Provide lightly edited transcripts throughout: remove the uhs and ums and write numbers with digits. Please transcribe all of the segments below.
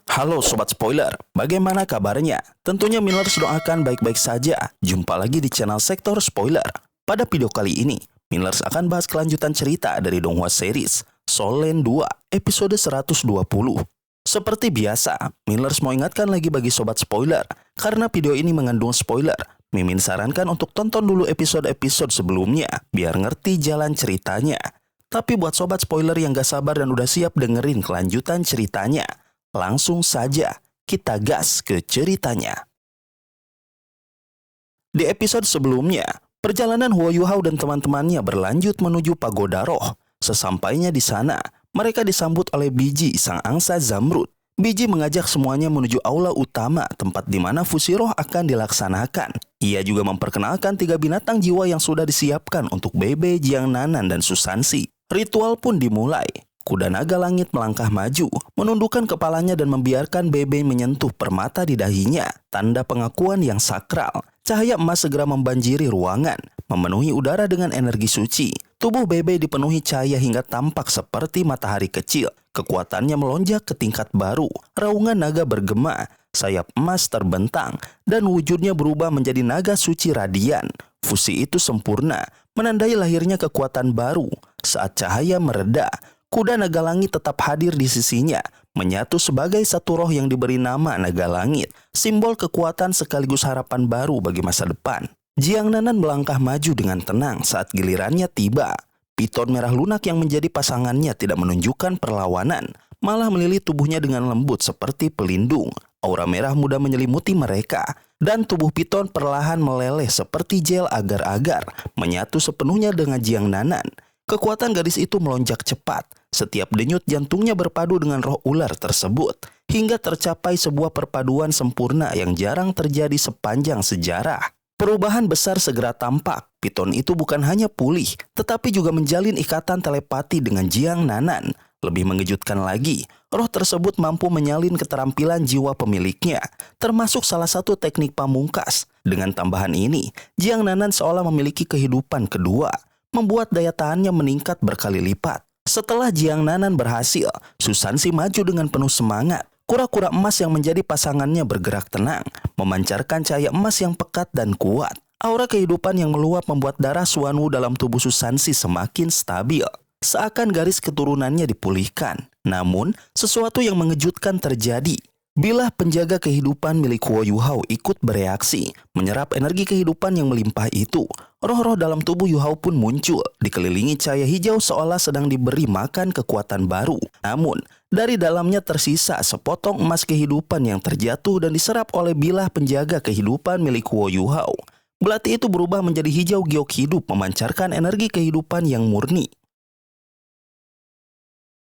Halo Sobat Spoiler, bagaimana kabarnya? Tentunya Millers doakan baik-baik saja. Jumpa lagi di channel Sektor Spoiler. Pada video kali ini, Millers akan bahas kelanjutan cerita dari Donghua series Soul Lane 2 episode 120. Seperti biasa, Millers mau ingatkan lagi bagi Sobat Spoiler, karena video ini mengandung spoiler. Mimin sarankan untuk tonton dulu episode-episode sebelumnya, biar ngerti jalan ceritanya. Tapi buat Sobat Spoiler yang gak sabar dan udah siap dengerin kelanjutan ceritanya, langsung saja kita gas ke ceritanya. Di episode sebelumnya, perjalanan Huo Yuhao dan teman-temannya berlanjut menuju Pagoda Roh. Sesampainya di sana, mereka disambut oleh Biji, sang angsa Zamrud. Biji mengajak semuanya menuju aula utama, tempat di mana fusi roh akan dilaksanakan. Ia juga memperkenalkan 3 binatang jiwa yang sudah disiapkan untuk Bebe, Jiang Nanan, dan Susansi. Ritual pun dimulai. Kuda naga langit melangkah maju, menundukkan kepalanya dan membiarkan Bebe menyentuh permata di dahinya, tanda pengakuan yang sakral. Cahaya emas segera membanjiri ruangan, memenuhi udara dengan energi suci. Tubuh Bebe dipenuhi cahaya hingga tampak seperti matahari kecil. Kekuatannya melonjak ke tingkat baru, raungan naga bergema, sayap emas terbentang, dan wujudnya berubah menjadi naga suci radian. Fusi itu sempurna, menandai lahirnya kekuatan baru. Saat cahaya mereda, kuda naga langit tetap hadir di sisinya, menyatu sebagai satu roh yang diberi nama naga langit, simbol kekuatan sekaligus harapan baru bagi masa depan. Jiang Nanan melangkah maju dengan tenang saat gilirannya tiba. Piton merah lunak yang menjadi pasangannya tidak menunjukkan perlawanan, malah melilit tubuhnya dengan lembut seperti pelindung. Aura merah muda menyelimuti mereka, dan tubuh Piton perlahan meleleh seperti gel agar-agar, menyatu sepenuhnya dengan Jiang Nanan. Kekuatan gadis itu melonjak cepat. Setiap denyut jantungnya berpadu dengan roh ular tersebut, hingga tercapai sebuah perpaduan sempurna yang jarang terjadi sepanjang sejarah. Perubahan besar segera tampak. Piton itu bukan hanya pulih, tetapi juga menjalin ikatan telepati dengan Jiang Nanan. Lebih mengejutkan lagi, roh tersebut mampu menyalin keterampilan jiwa pemiliknya, termasuk salah satu teknik pamungkas. Dengan tambahan ini, Jiang Nanan seolah memiliki kehidupan kedua, membuat daya tahannya meningkat berkali lipat. Setelah Jiang Nanan berhasil, Susansi maju dengan penuh semangat. Kura-kura emas yang menjadi pasangannya bergerak tenang, memancarkan cahaya emas yang pekat dan kuat. Aura kehidupan yang meluap membuat darah Suanwu dalam tubuh Susansi semakin stabil. Seakan garis keturunannya dipulihkan. Namun, sesuatu yang mengejutkan terjadi. Bilah penjaga kehidupan milik Huo Yuhao ikut bereaksi, menyerap energi kehidupan yang melimpah itu. Roh-roh dalam tubuh Yuhao pun muncul, dikelilingi cahaya hijau seolah sedang diberi makan kekuatan baru. Namun, dari dalamnya tersisa sepotong emas kehidupan yang terjatuh dan diserap oleh bilah penjaga kehidupan milik Huo Yuhao. Belati itu berubah menjadi hijau giok hidup, memancarkan energi kehidupan yang murni.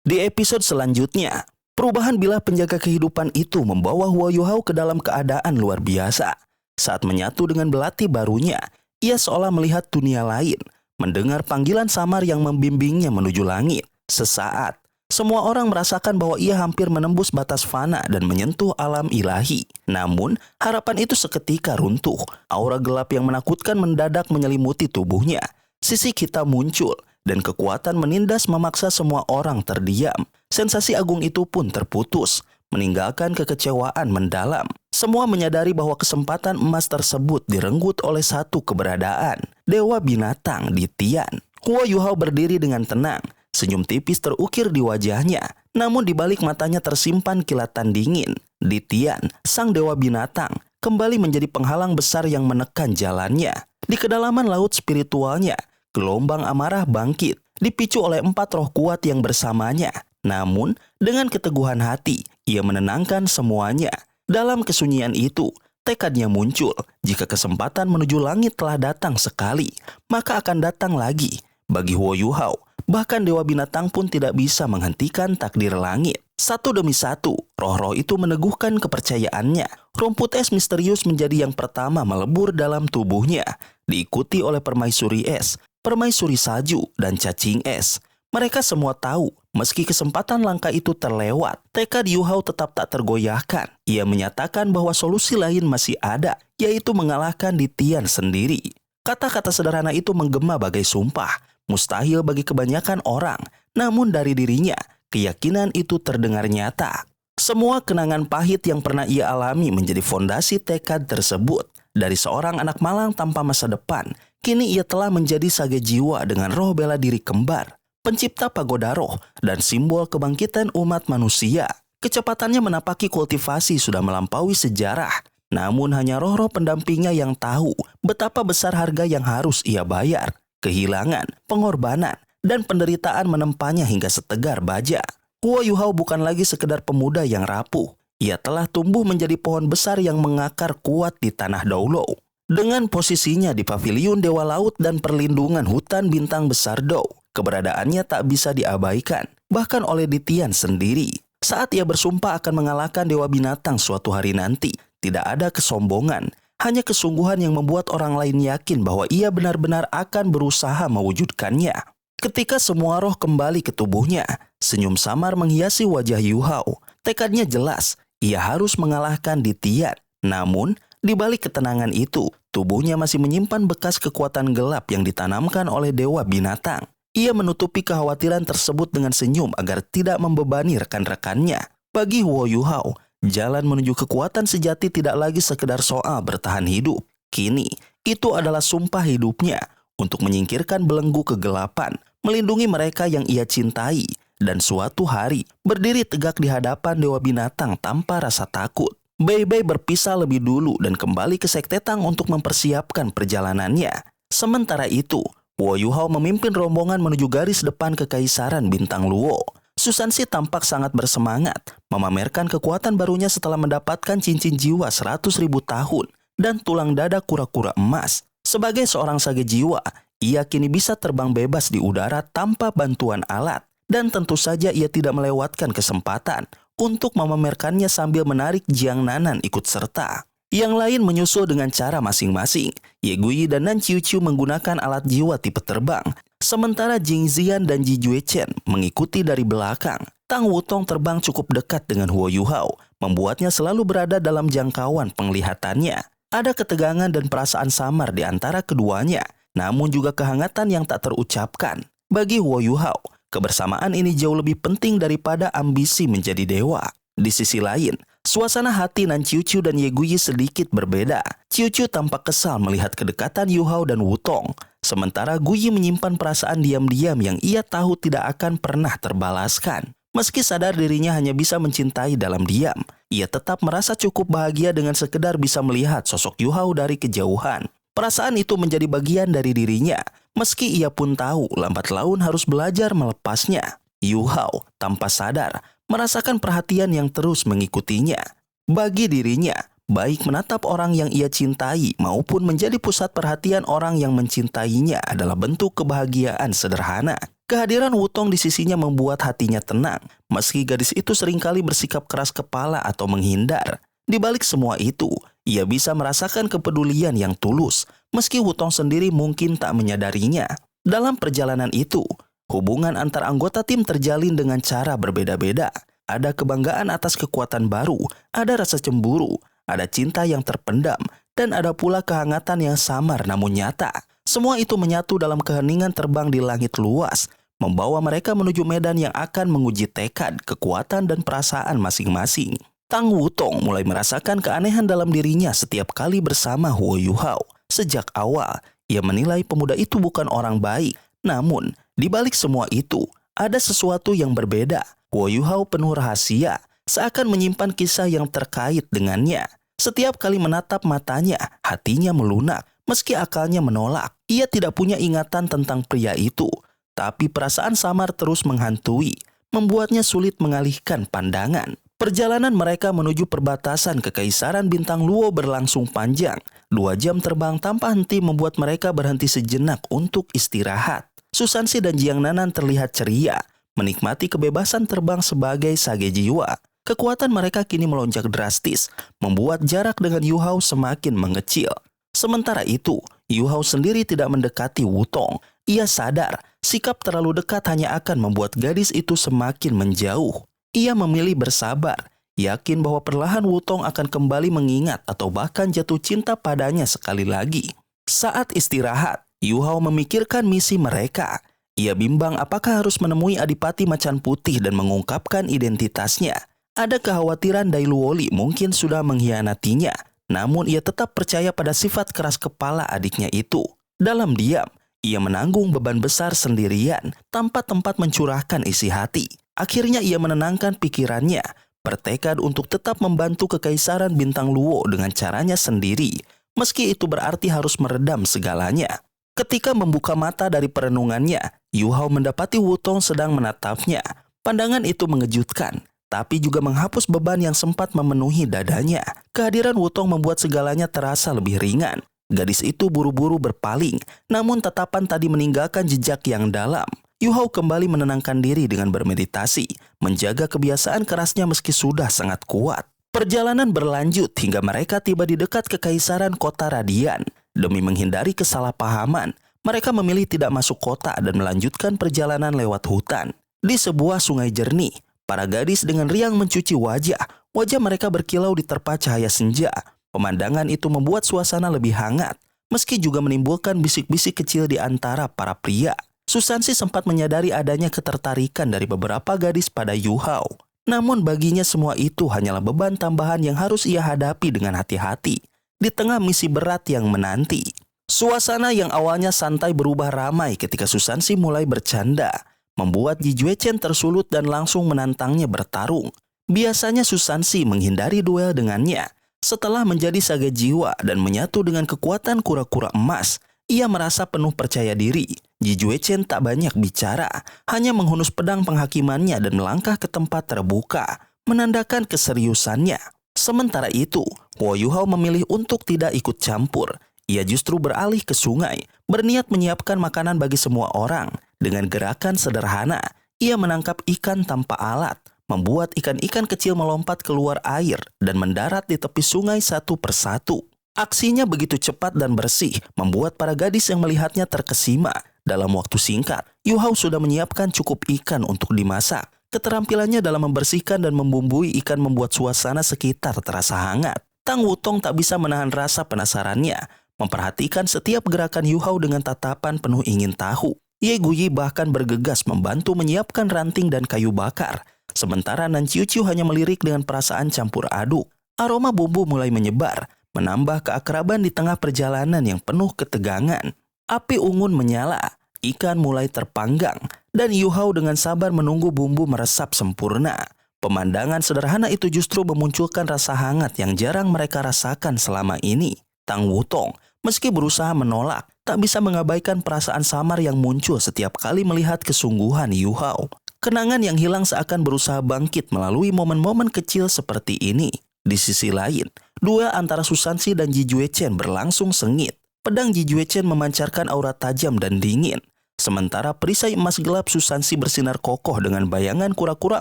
Di episode selanjutnya, perubahan bilah penjaga kehidupan itu membawa Huo Yuhao ke dalam keadaan luar biasa. Saat menyatu dengan belati barunya, ia seolah melihat dunia lain, mendengar panggilan samar yang membimbingnya menuju langit. Sesaat, semua orang merasakan bahwa ia hampir menembus batas fana dan menyentuh alam ilahi. Namun, harapan itu seketika runtuh. Aura gelap yang menakutkan mendadak menyelimuti tubuhnya. Sisi hitam muncul, dan kekuatan menindas memaksa semua orang terdiam. Sensasi agung itu pun terputus, meninggalkan kekecewaan mendalam. Semua menyadari bahwa kesempatan emas tersebut direnggut oleh satu keberadaan, Dewa Binatang di Tian. Huo Yuhao berdiri dengan tenang, senyum tipis terukir di wajahnya, namun di balik matanya tersimpan kilatan dingin. Di Tian, sang Dewa Binatang, kembali menjadi penghalang besar yang menekan jalannya. Di kedalaman laut spiritualnya, gelombang amarah bangkit, dipicu oleh 4 roh kuat yang bersamanya. Namun, dengan keteguhan hati, ia menenangkan semuanya. Dalam kesunyian itu, tekadnya muncul. Jika kesempatan menuju langit telah datang sekali, maka akan datang lagi. Bagi Huo Yuhao, bahkan Dewa Binatang pun tidak bisa menghentikan takdir langit. Satu demi satu, roh-roh itu meneguhkan kepercayaannya. Rumput es misterius menjadi yang pertama melebur dalam tubuhnya, diikuti oleh permaisuri es, permaisuri salju, dan cacing es. Mereka semua tahu, meski kesempatan langka itu terlewat, tekad Yuhao tetap tak tergoyahkan. Ia menyatakan bahwa solusi lain masih ada, yaitu mengalahkan di Tian sendiri. Kata-kata sederhana itu menggema bagai sumpah, mustahil bagi kebanyakan orang. Namun dari dirinya, keyakinan itu terdengar nyata. Semua kenangan pahit yang pernah ia alami menjadi fondasi tekad tersebut. Dari seorang anak malang tanpa masa depan, kini ia telah menjadi sage jiwa dengan roh bela diri kembar, pencipta pagoda roh, dan simbol kebangkitan umat manusia. Kecepatannya menapaki kultivasi sudah melampaui sejarah, namun hanya roh-roh pendampingnya yang tahu betapa besar harga yang harus ia bayar. Kehilangan, pengorbanan, dan penderitaan menempanya hingga setegar baja. Huo Yuhao bukan lagi sekedar pemuda yang rapuh. Ia telah tumbuh menjadi pohon besar yang mengakar kuat di tanah Doulou. Dengan posisinya di paviliun Dewa Laut dan perlindungan hutan bintang besar Dou, keberadaannya tak bisa diabaikan, bahkan oleh Ditian sendiri. Saat ia bersumpah akan mengalahkan Dewa Binatang suatu hari nanti, tidak ada kesombongan, hanya kesungguhan yang membuat orang lain yakin bahwa ia benar-benar akan berusaha mewujudkannya. Ketika semua roh kembali ke tubuhnya, senyum samar menghiasi wajah Yuhao. Tekadnya jelas, ia harus mengalahkan Ditian. Namun, di balik ketenangan itu, tubuhnya masih menyimpan bekas kekuatan gelap yang ditanamkan oleh Dewa Binatang. Ia menutupi kekhawatiran tersebut dengan senyum agar tidak membebani rekan-rekannya. Bagi Huo Yuhao, jalan menuju kekuatan sejati tidak lagi sekedar soal bertahan hidup. Kini, itu adalah sumpah hidupnya untuk menyingkirkan belenggu kegelapan, melindungi mereka yang ia cintai, dan suatu hari berdiri tegak di hadapan Dewa Binatang tanpa rasa takut. Bei Bei berpisah lebih dulu dan kembali ke Sekte Tang untuk mempersiapkan perjalanannya. Sementara itu, Huo Yuhao memimpin rombongan menuju garis depan Kekaisaran Bintang Luo. Susansi tampak sangat bersemangat, memamerkan kekuatan barunya setelah mendapatkan cincin jiwa 100.000 tahun dan tulang dada kura-kura emas. Sebagai seorang sage jiwa, ia kini bisa terbang bebas di udara tanpa bantuan alat. Dan tentu saja ia tidak melewatkan kesempatan untuk memamerkannya sambil menarik Jiang Nanan ikut serta. Yang lain menyusul dengan cara masing-masing. Ye Guyi dan Nan Qiu Qiu menggunakan alat jiwa tipe terbang, sementara Jing Zian dan Ji Jue Chen mengikuti dari belakang. Tang Wutong terbang cukup dekat dengan Huo Yuhao, membuatnya selalu berada dalam jangkauan penglihatannya. Ada ketegangan dan perasaan samar di antara keduanya, namun juga kehangatan yang tak terucapkan. Bagi Huo Yuhao, kebersamaan ini jauh lebih penting daripada ambisi menjadi dewa. Di sisi lain, suasana hati Nan Qiu Qiu dan Ye Guyi sedikit berbeda. Qiu Qiu tampak kesal melihat kedekatan Yuhao dan Wutong, sementara Guyi menyimpan perasaan diam-diam yang ia tahu tidak akan pernah terbalaskan. Meski sadar dirinya hanya bisa mencintai dalam diam, ia tetap merasa cukup bahagia dengan sekedar bisa melihat sosok Yuhao dari kejauhan. Perasaan itu menjadi bagian dari dirinya, meski ia pun tahu lambat laun harus belajar melepasnya. Yuhao tanpa sadar merasakan perhatian yang terus mengikutinya. Bagi dirinya, baik menatap orang yang ia cintai maupun menjadi pusat perhatian orang yang mencintainya adalah bentuk kebahagiaan sederhana. Kehadiran Wutong di sisinya membuat hatinya tenang, meski gadis itu seringkali bersikap keras kepala atau menghindar. Di balik semua itu, ia bisa merasakan kepedulian yang tulus, meski Wutong sendiri mungkin tak menyadarinya. Dalam perjalanan itu, hubungan antar anggota tim terjalin dengan cara berbeda-beda. Ada kebanggaan atas kekuatan baru, ada rasa cemburu, ada cinta yang terpendam, dan ada pula kehangatan yang samar namun nyata. Semua itu menyatu dalam keheningan terbang di langit luas, membawa mereka menuju medan yang akan menguji tekad, kekuatan, dan perasaan masing-masing. Tang Wutong mulai merasakan keanehan dalam dirinya setiap kali bersama Huo Yuhao. Sejak awal, ia menilai pemuda itu bukan orang baik. Namun, di balik semua itu, ada sesuatu yang berbeda. Huo Yuhao penuh rahasia, seakan menyimpan kisah yang terkait dengannya. Setiap kali menatap matanya, hatinya melunak, meski akalnya menolak. Ia tidak punya ingatan tentang pria itu. Tapi perasaan samar terus menghantui, membuatnya sulit mengalihkan pandangan. Perjalanan mereka menuju perbatasan Kekaisaran Bintang Luo berlangsung panjang. 2 jam terbang tanpa henti membuat mereka berhenti sejenak untuk istirahat. Susansi dan Jiang Nanan terlihat ceria, menikmati kebebasan terbang sebagai sage jiwa. Kekuatan mereka kini melonjak drastis, membuat jarak dengan Yuhao semakin mengecil. Sementara itu, Yuhao sendiri tidak mendekati Wutong. Ia sadar, sikap terlalu dekat hanya akan membuat gadis itu semakin menjauh. Ia memilih bersabar, yakin bahwa perlahan Wutong akan kembali mengingat atau bahkan jatuh cinta padanya sekali lagi. Saat istirahat, Yuhao memikirkan misi mereka. Ia bimbang apakah harus menemui Adipati Macan Putih dan mengungkapkan identitasnya, Ada kekhawatiran Dailuoli mungkin sudah mengkhianatinya, namun ia tetap percaya pada sifat keras kepala adiknya itu. Dalam diam, ia menanggung beban besar sendirian tanpa tempat mencurahkan isi hati. Akhirnya ia menenangkan pikirannya, bertekad untuk tetap membantu Kekaisaran Bintang Luo dengan caranya sendiri, meski itu berarti harus meredam segalanya. Ketika membuka mata dari perenungannya, Yu Hao mendapati Wutong sedang menatapnya. Pandangan itu mengejutkan, tapi juga menghapus beban yang sempat memenuhi dadanya. Kehadiran Wutong membuat segalanya terasa lebih ringan. Gadis itu buru-buru berpaling, namun tatapan tadi meninggalkan jejak yang dalam. Yu Hao kembali menenangkan diri dengan bermeditasi, menjaga kebiasaan kerasnya meski sudah sangat kuat. Perjalanan berlanjut hingga mereka tiba di dekat Kekaisaran Kota Radian. Demi menghindari kesalahpahaman, mereka memilih tidak masuk kota dan melanjutkan perjalanan lewat hutan. Di sebuah sungai jernih, para gadis dengan riang mencuci wajah. Wajah mereka berkilau diterpa cahaya senja. Pemandangan itu membuat suasana lebih hangat, meski juga menimbulkan bisik-bisik kecil di antara para pria. Susansi sempat menyadari adanya ketertarikan dari beberapa gadis pada Yu Hao. Namun baginya semua itu hanyalah beban tambahan yang harus ia hadapi dengan hati-hati di tengah misi berat yang menanti. Suasana yang awalnya santai berubah ramai ketika Susansi mulai bercanda, membuat Ji Juechen tersulut dan langsung menantangnya bertarung. Biasanya Susansi menghindari duel dengannya. Setelah menjadi saga jiwa dan menyatu dengan kekuatan kura-kura emas, ia merasa penuh percaya diri. Ji Juechen tak banyak bicara, hanya menghunus pedang penghakimannya dan melangkah ke tempat terbuka, menandakan keseriusannya. Sementara itu, Huo Yuhao memilih untuk tidak ikut campur. Ia justru beralih ke sungai, berniat menyiapkan makanan bagi semua orang. Dengan gerakan sederhana, ia menangkap ikan tanpa alat, membuat ikan-ikan kecil melompat keluar air dan mendarat di tepi sungai satu persatu. Aksinya begitu cepat dan bersih, membuat para gadis yang melihatnya terkesima. Dalam waktu singkat, Yu Hao sudah menyiapkan cukup ikan untuk dimasak. Keterampilannya dalam membersihkan dan membumbui ikan membuat suasana sekitar terasa hangat. Tang Wutong tak bisa menahan rasa penasarannya, memperhatikan setiap gerakan Yu Hao dengan tatapan penuh ingin tahu. Ye Guyi bahkan bergegas membantu menyiapkan ranting dan kayu bakar. Sementara Nan Ciu Ciu hanya melirik dengan perasaan campur aduk. Aroma bumbu mulai menyebar, menambah keakraban di tengah perjalanan yang penuh ketegangan. Api unggun menyala, ikan mulai terpanggang, dan Yu Hao dengan sabar menunggu bumbu meresap sempurna. Pemandangan sederhana itu justru memunculkan rasa hangat yang jarang mereka rasakan selama ini. Tang Wutong, meski berusaha menolak, tak bisa mengabaikan perasaan samar yang muncul setiap kali melihat kesungguhan Yu Hao. Kenangan yang hilang seakan berusaha bangkit melalui momen-momen kecil seperti ini. Di sisi lain, duel antara Susansi dan Ji Juechen berlangsung sengit. Pedang Ji Juechen memancarkan aura tajam dan dingin. Sementara perisai emas gelap Susansi bersinar kokoh dengan bayangan kura-kura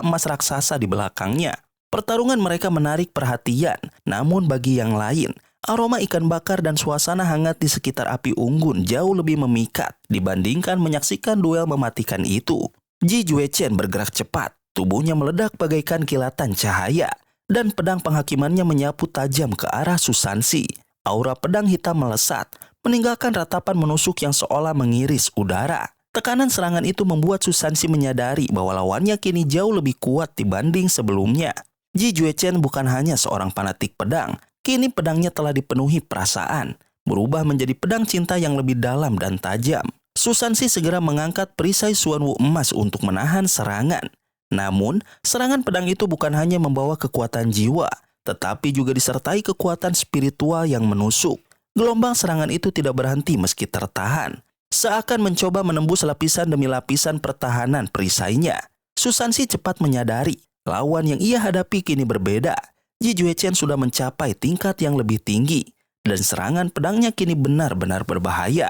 emas raksasa di belakangnya. Pertarungan mereka menarik perhatian, namun bagi yang lain, aroma ikan bakar dan suasana hangat di sekitar api unggun jauh lebih memikat dibandingkan menyaksikan duel mematikan itu. Ji Juechen bergerak cepat, tubuhnya meledak bagaikan kilatan cahaya, dan pedang penghakimannya menyapu tajam ke arah Susansi. Aura pedang hitam melesat, meninggalkan ratapan menusuk yang seolah mengiris udara. Tekanan serangan itu membuat Susansi menyadari bahwa lawannya kini jauh lebih kuat dibanding sebelumnya. Ji Juechen bukan hanya seorang fanatik pedang, kini pedangnya telah dipenuhi perasaan, berubah menjadi pedang cinta yang lebih dalam dan tajam. Susansi segera mengangkat perisai Xuanwu emas untuk menahan serangan. Namun, serangan pedang itu bukan hanya membawa kekuatan jiwa, tetapi juga disertai kekuatan spiritual yang menusuk. Gelombang serangan itu tidak berhenti meski tertahan, seakan mencoba menembus lapisan demi lapisan pertahanan perisainya. Susansi cepat menyadari, lawan yang ia hadapi kini berbeda. Ji Juechen sudah mencapai tingkat yang lebih tinggi, dan serangan pedangnya kini benar-benar berbahaya.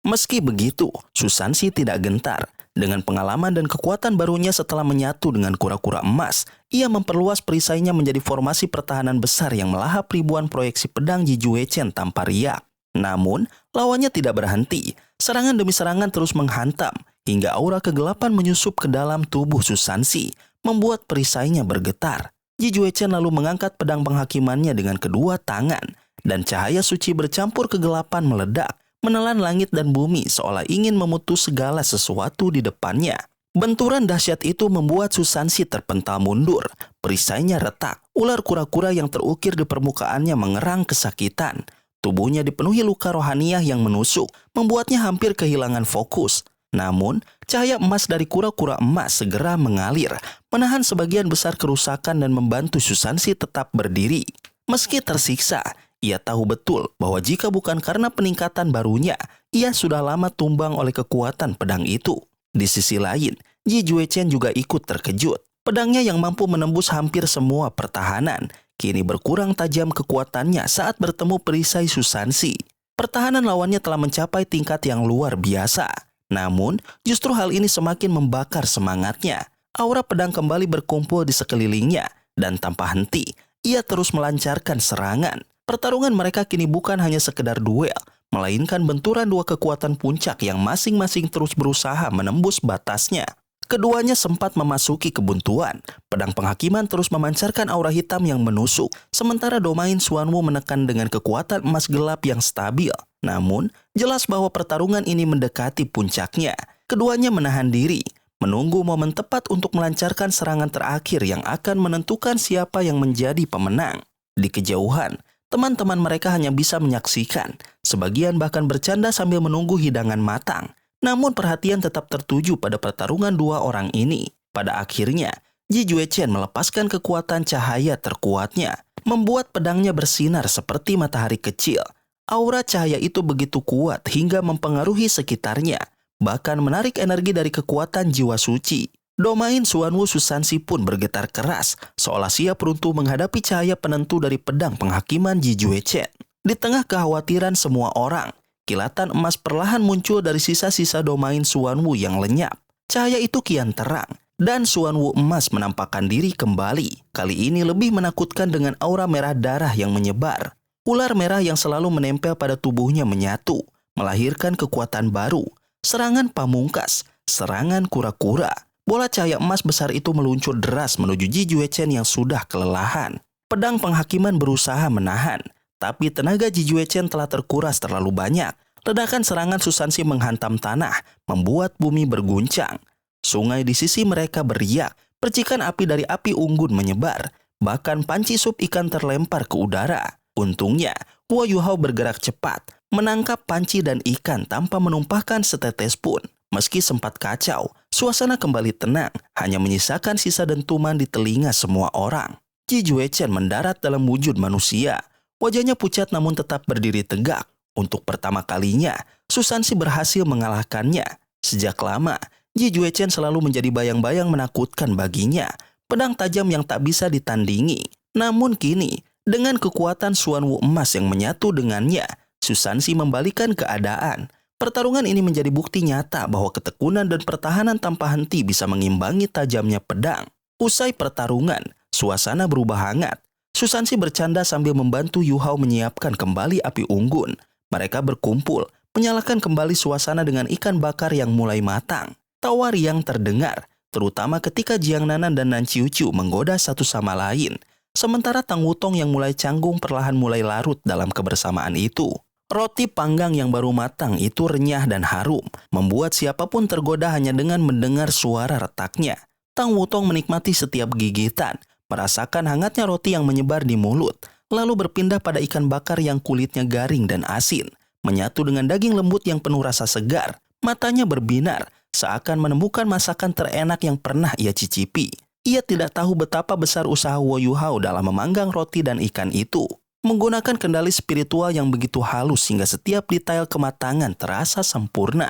Meski begitu, Susansi tidak gentar. Dengan pengalaman dan kekuatan barunya setelah menyatu dengan kura-kura emas, ia memperluas perisainya menjadi formasi pertahanan besar yang melahap ribuan proyeksi pedang Ji Juechen tanpa riak. Namun, lawannya tidak berhenti. Serangan demi serangan terus menghantam, hingga aura kegelapan menyusup ke dalam tubuh Susansi, membuat perisainya bergetar. Ji Juechen lalu mengangkat pedang penghakimannya dengan kedua tangan, dan cahaya suci bercampur kegelapan meledak, menelan langit dan bumi seolah ingin memutus segala sesuatu di depannya. Benturan dahsyat itu membuat Susansi terpental mundur. Perisainya retak. Ular kura-kura yang terukir di permukaannya mengerang kesakitan. Tubuhnya dipenuhi luka rohaniah yang menusuk, membuatnya hampir kehilangan fokus. Namun, cahaya emas dari kura-kura emas segera mengalir, menahan sebagian besar kerusakan dan membantu Susansi tetap berdiri. Meski tersiksa, ia tahu betul bahwa jika bukan karena peningkatan barunya, ia sudah lama tumbang oleh kekuatan pedang itu. Di sisi lain, Ji Juechen juga ikut terkejut. Pedangnya yang mampu menembus hampir semua pertahanan, kini berkurang tajam kekuatannya saat bertemu perisai Susansi. Pertahanan lawannya telah mencapai tingkat yang luar biasa. Namun, justru hal ini semakin membakar semangatnya. Aura pedang kembali berkumpul di sekelilingnya, dan tanpa henti, ia terus melancarkan serangan. Pertarungan mereka kini bukan hanya sekedar duel, melainkan benturan dua kekuatan puncak yang masing-masing terus berusaha menembus batasnya. Keduanya sempat memasuki kebuntuan. Pedang penghakiman terus memancarkan aura hitam yang menusuk, sementara domain Xuanwu menekan dengan kekuatan emas gelap yang stabil. Namun, jelas bahwa pertarungan ini mendekati puncaknya. Keduanya menahan diri, menunggu momen tepat untuk melancarkan serangan terakhir yang akan menentukan siapa yang menjadi pemenang. Di kejauhan, teman-teman mereka hanya bisa menyaksikan, sebagian bahkan bercanda sambil menunggu hidangan matang. Namun perhatian tetap tertuju pada pertarungan dua orang ini. Pada akhirnya, Ji Juechen melepaskan kekuatan cahaya terkuatnya, membuat pedangnya bersinar seperti matahari kecil. Aura cahaya itu begitu kuat hingga mempengaruhi sekitarnya, bahkan menarik energi dari kekuatan jiwa suci. Domain Xuanwu Susansi pun bergetar keras, seolah siap runtuh menghadapi cahaya penentu dari pedang penghakiman Ji Juechen. Di tengah kekhawatiran semua orang, kilatan emas perlahan muncul dari sisa-sisa domain Xuanwu yang lenyap. Cahaya itu kian terang, dan Xuanwu emas menampakkan diri kembali. Kali ini lebih menakutkan dengan aura merah darah yang menyebar. Ular merah yang selalu menempel pada tubuhnya menyatu, melahirkan kekuatan baru. Serangan pamungkas, serangan kura-kura. Bola cahaya emas besar itu meluncur deras menuju Ji Juechen yang sudah kelelahan. Pedang penghakiman berusaha menahan, tapi tenaga Ji Juechen telah terkuras terlalu banyak. Ledakan serangan Susansi menghantam tanah, membuat bumi berguncang. Sungai di sisi mereka beriak, percikan api dari api unggun menyebar. Bahkan panci sup ikan terlempar ke udara. Untungnya, Huo Yuhao bergerak cepat, menangkap panci dan ikan tanpa menumpahkan setetes pun. Meski sempat kacau, suasana kembali tenang, hanya menyisakan sisa dentuman di telinga semua orang. Ji Juechen mendarat dalam wujud manusia. Wajahnya pucat namun tetap berdiri tegak. Untuk pertama kalinya, Susansi berhasil mengalahkannya. Sejak lama, Ji Juechen selalu menjadi bayang-bayang menakutkan baginya. Pedang tajam yang tak bisa ditandingi. Namun kini, dengan kekuatan Xuanwu emas yang menyatu dengannya, Susansi membalikan keadaan. Pertarungan ini menjadi bukti nyata bahwa ketekunan dan pertahanan tanpa henti bisa mengimbangi tajamnya pedang. Usai pertarungan, suasana berubah hangat. Susansi bercanda sambil membantu Yuhao menyiapkan kembali api unggun. Mereka berkumpul, menyalakan kembali suasana dengan ikan bakar yang mulai matang. Tawa riang terdengar, terutama ketika Jiang Nanan dan Nan Ciu-ciu menggoda satu sama lain. Sementara Tang Wutong yang mulai canggung perlahan mulai larut dalam kebersamaan itu. Roti panggang yang baru matang itu renyah dan harum, membuat siapapun tergoda hanya dengan mendengar suara retaknya. Tang Wutong menikmati setiap gigitan, merasakan hangatnya roti yang menyebar di mulut, lalu berpindah pada ikan bakar yang kulitnya garing dan asin, menyatu dengan daging lembut yang penuh rasa segar. Matanya berbinar, seakan menemukan masakan terenak yang pernah ia cicipi. Ia tidak tahu betapa besar usaha Huo Yuhao dalam memanggang roti dan ikan itu. Menggunakan kendali spiritual yang begitu halus hingga setiap detail kematangan terasa sempurna.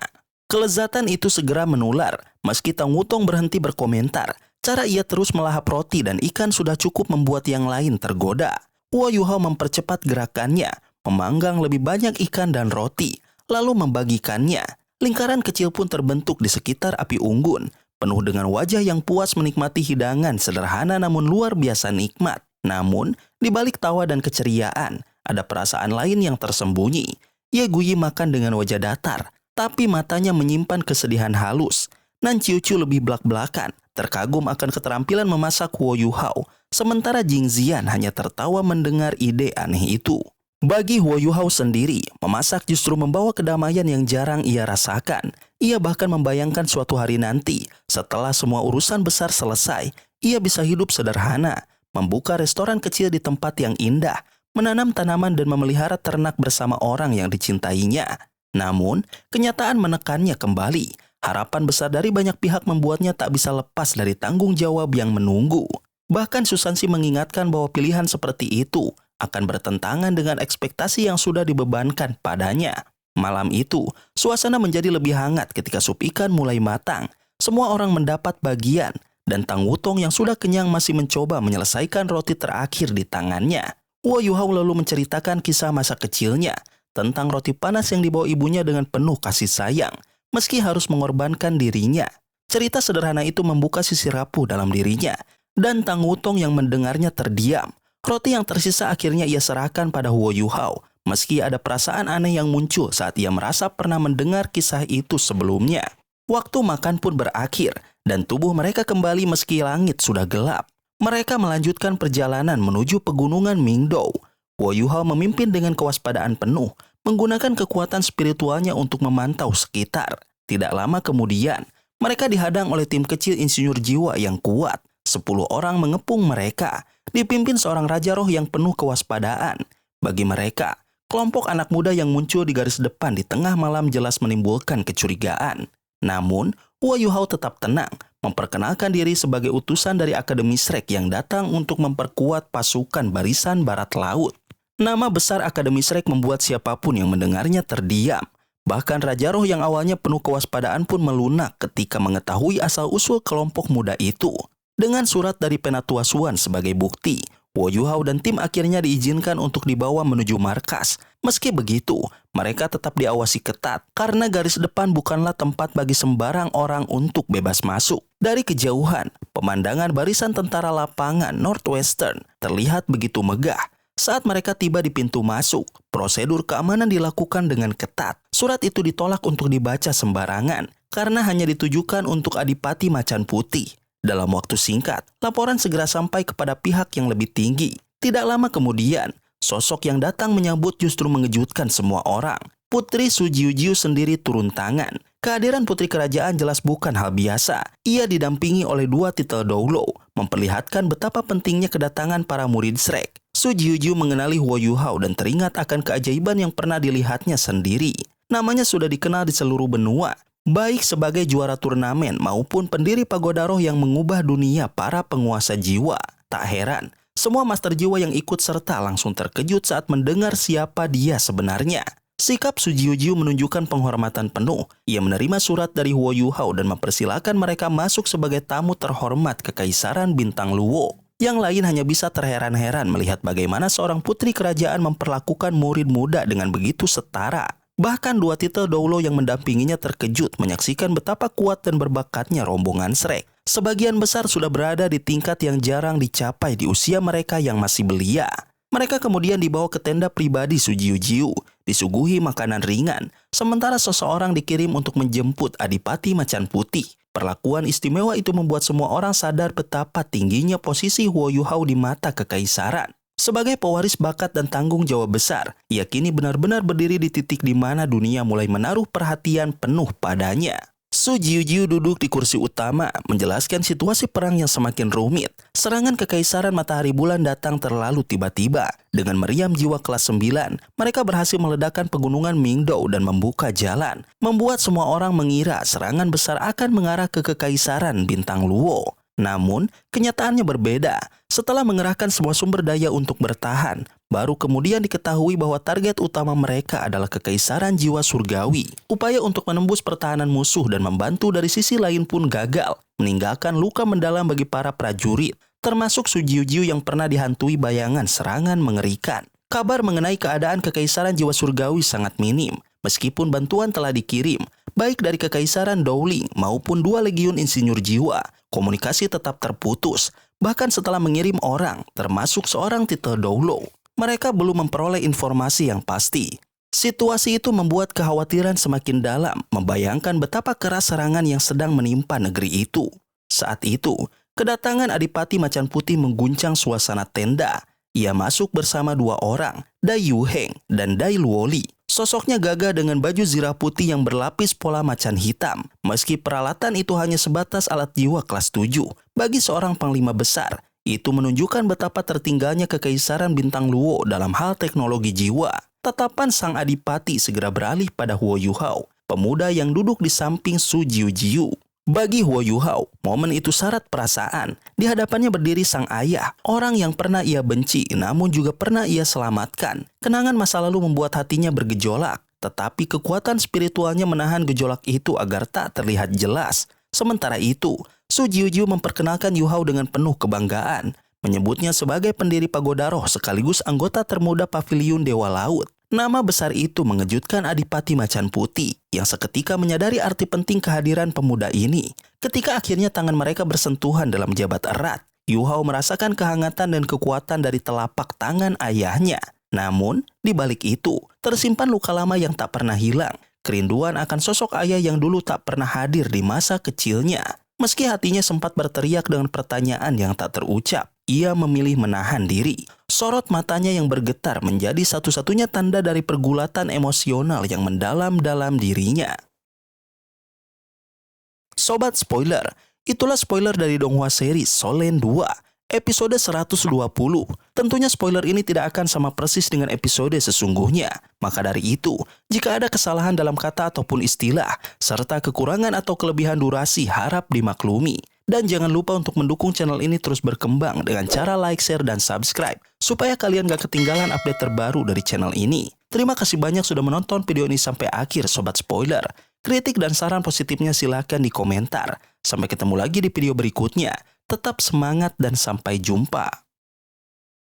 Kelezatan itu segera menular, meski Tang Wutong berhenti berkomentar. Cara ia terus melahap roti dan ikan sudah cukup membuat yang lain tergoda. Huo Yuhao mempercepat gerakannya, memanggang lebih banyak ikan dan roti, lalu membagikannya. Lingkaran kecil pun terbentuk di sekitar api unggun, penuh dengan wajah yang puas menikmati hidangan sederhana namun luar biasa nikmat. Namun, di balik tawa dan keceriaan, ada perasaan lain yang tersembunyi. Ye Guyi makan dengan wajah datar, tapi matanya menyimpan kesedihan halus. Nan Ciu-ciu lebih belak-belakan, terkagum akan keterampilan memasak Huo Yuhao, sementara Jing Zian hanya tertawa mendengar ide aneh itu. Bagi Huo Yuhao sendiri, memasak justru membawa kedamaian yang jarang ia rasakan. Ia bahkan membayangkan suatu hari nanti, setelah semua urusan besar selesai, ia bisa hidup sederhana, membuka restoran kecil di tempat yang indah, menanam tanaman dan memelihara ternak bersama orang yang dicintainya. Namun, kenyataan menekannya kembali. Harapan besar dari banyak pihak membuatnya tak bisa lepas dari tanggung jawab yang menunggu. Bahkan Susansi mengingatkan bahwa pilihan seperti itu akan bertentangan dengan ekspektasi yang sudah dibebankan padanya. Malam itu, suasana menjadi lebih hangat ketika sup ikan mulai matang. Semua orang mendapat bagian, dan Tang Wutong yang sudah kenyang masih mencoba menyelesaikan roti terakhir di tangannya. Wo Yuhao lalu menceritakan kisah masa kecilnya tentang roti panas yang dibawa ibunya dengan penuh kasih sayang, meski harus mengorbankan dirinya. Cerita sederhana itu membuka sisi rapuh dalam dirinya, dan Tang Wutong yang mendengarnya terdiam. Roti yang tersisa akhirnya ia serahkan pada Wo Yuhao, meski ada perasaan aneh yang muncul saat ia merasa pernah mendengar kisah itu sebelumnya. Waktu makan pun berakhir, dan tubuh mereka kembali meski langit sudah gelap. Mereka melanjutkan perjalanan menuju pegunungan Mingdou. Wo Yuhao memimpin dengan kewaspadaan penuh, menggunakan kekuatan spiritualnya untuk memantau sekitar. Tidak lama kemudian, mereka dihadang oleh tim kecil insinyur jiwa yang kuat. 10 orang mengepung mereka, dipimpin seorang raja roh yang penuh kewaspadaan. Bagi mereka, kelompok anak muda yang muncul di garis depan di tengah malam jelas menimbulkan kecurigaan. Namun, Wo Yuhao tetap tenang, memperkenalkan diri sebagai utusan dari Akademi Shrek yang datang untuk memperkuat pasukan barisan barat laut. Nama besar Akademi Shrek membuat siapapun yang mendengarnya terdiam. Bahkan Raja Roh yang awalnya penuh kewaspadaan pun melunak ketika mengetahui asal-usul kelompok muda itu. Dengan surat dari Penatua Suan sebagai bukti, Wo Yuhao dan tim akhirnya diizinkan untuk dibawa menuju markas. Meski begitu, mereka tetap diawasi ketat karena garis depan bukanlah tempat bagi sembarang orang untuk bebas masuk. Dari kejauhan, pemandangan barisan tentara lapangan Northwestern terlihat begitu megah. Saat mereka tiba di pintu masuk, prosedur keamanan dilakukan dengan ketat. Surat itu ditolak untuk dibaca sembarangan karena hanya ditujukan untuk Adipati Macan Putih. Dalam waktu singkat, laporan segera sampai kepada pihak yang lebih tinggi. Tidak lama kemudian, sosok yang datang menyambut justru mengejutkan semua orang. Putri Su Jiujiu sendiri turun tangan. Kehadiran putri kerajaan jelas bukan hal biasa. Ia didampingi oleh 2 titel Doulo, memperlihatkan betapa pentingnya kedatangan para murid Shrek. Su Jiujiu mengenali Wo Yuhao dan teringat akan keajaiban yang pernah dilihatnya sendiri. Namanya sudah dikenal di seluruh benua, baik sebagai juara turnamen maupun pendiri pagoda roh yang mengubah dunia para penguasa jiwa. Tak heran, semua master jiwa yang ikut serta langsung terkejut saat mendengar siapa dia sebenarnya. Sikap Su Jiujiu menunjukkan penghormatan penuh. Ia menerima surat dari Wo Yuhao dan mempersilahkan mereka masuk sebagai tamu terhormat Kekaisaran Bintang Luo. Yang lain hanya bisa terheran-heran melihat bagaimana seorang putri kerajaan memperlakukan murid muda dengan begitu setara. Bahkan 2 titel Doulo yang mendampinginya terkejut menyaksikan betapa kuat dan berbakatnya rombongan Shrek. Sebagian besar sudah berada di tingkat yang jarang dicapai di usia mereka yang masih belia. Mereka kemudian dibawa ke tenda pribadi Su Jiujiu, disuguhi makanan ringan, sementara seseorang dikirim untuk menjemput Adipati Macan Putih. Perlakuan istimewa itu membuat semua orang sadar betapa tingginya posisi Wo Yuhao di mata kekaisaran. Sebagai pewaris bakat dan tanggung jawab besar, ia kini benar-benar berdiri di titik di mana dunia mulai menaruh perhatian penuh padanya. Su Jiujiu duduk di kursi utama, menjelaskan situasi perang yang semakin rumit. Serangan kekaisaran matahari bulan datang terlalu tiba-tiba. Dengan meriam jiwa kelas 9, mereka berhasil meledakkan pegunungan Mingdou dan membuka jalan, membuat semua orang mengira serangan besar akan mengarah ke kekaisaran Bintang Luo. Namun, kenyataannya berbeda. Setelah mengerahkan semua sumber daya untuk bertahan, baru kemudian diketahui bahwa target utama mereka adalah kekaisaran jiwa surgawi. Upaya untuk menembus pertahanan musuh dan membantu dari sisi lain pun gagal, meninggalkan luka mendalam bagi para prajurit, termasuk Su Jiujiu yang pernah dihantui bayangan serangan mengerikan. Kabar mengenai keadaan kekaisaran jiwa surgawi sangat minim, meskipun bantuan telah dikirim, baik dari kekaisaran Dowling maupun 2 legiun insinyur jiwa. Komunikasi tetap terputus, bahkan setelah mengirim orang, termasuk seorang titel Doulo. Mereka belum memperoleh informasi yang pasti. Situasi itu membuat kekhawatiran semakin dalam, membayangkan betapa keras serangan yang sedang menimpa negeri itu. Saat itu, kedatangan Adipati Macan Putih mengguncang suasana tenda. Ia masuk bersama 2 orang, Dai Yuheng dan Dai Luoli. Sosoknya gagah dengan baju zirah putih yang berlapis pola macan hitam. Meski peralatan itu hanya sebatas alat jiwa kelas 7, bagi seorang panglima besar, itu menunjukkan betapa tertinggalnya kekaisaran bintang Luo dalam hal teknologi jiwa. Tatapan sang adipati segera beralih pada Huo Yuhao, pemuda yang duduk di samping Su Jiujiu. Bagi Huo Yuhao, momen itu syarat perasaan. Di hadapannya berdiri sang ayah, orang yang pernah ia benci namun juga pernah ia selamatkan. Kenangan masa lalu membuat hatinya bergejolak, tetapi kekuatan spiritualnya menahan gejolak itu agar tak terlihat jelas. Sementara itu, Su Jiujiu memperkenalkan Yuhao dengan penuh kebanggaan, menyebutnya sebagai pendiri Pagoda Roh sekaligus anggota termuda Paviliun Dewa Laut. Nama besar itu mengejutkan Adipati Macan Putih yang seketika menyadari arti penting kehadiran pemuda ini. Ketika akhirnya tangan mereka bersentuhan dalam jabat erat, Yuhao merasakan kehangatan dan kekuatan dari telapak tangan ayahnya. Namun, di balik itu, tersimpan luka lama yang tak pernah hilang. Kerinduan akan sosok ayah yang dulu tak pernah hadir di masa kecilnya. Meski hatinya sempat berteriak dengan pertanyaan yang tak terucap, ia memilih menahan diri. Sorot matanya yang bergetar menjadi satu-satunya tanda dari pergulatan emosional yang mendalam dalam dirinya. Sobat spoiler, itulah spoiler dari Donghua series Solen 2, episode 120. Tentunya spoiler ini tidak akan sama persis dengan episode sesungguhnya. Maka dari itu, jika ada kesalahan dalam kata ataupun istilah, serta kekurangan atau kelebihan durasi harap dimaklumi. Dan jangan lupa untuk mendukung channel ini terus berkembang dengan cara like, share, dan subscribe, supaya kalian gak ketinggalan update terbaru dari channel ini. Terima kasih banyak sudah menonton video ini sampai akhir Sobat Spoiler. Kritik dan saran positifnya silahkan di komentar. Sampai ketemu lagi di video berikutnya. Tetap semangat dan sampai jumpa.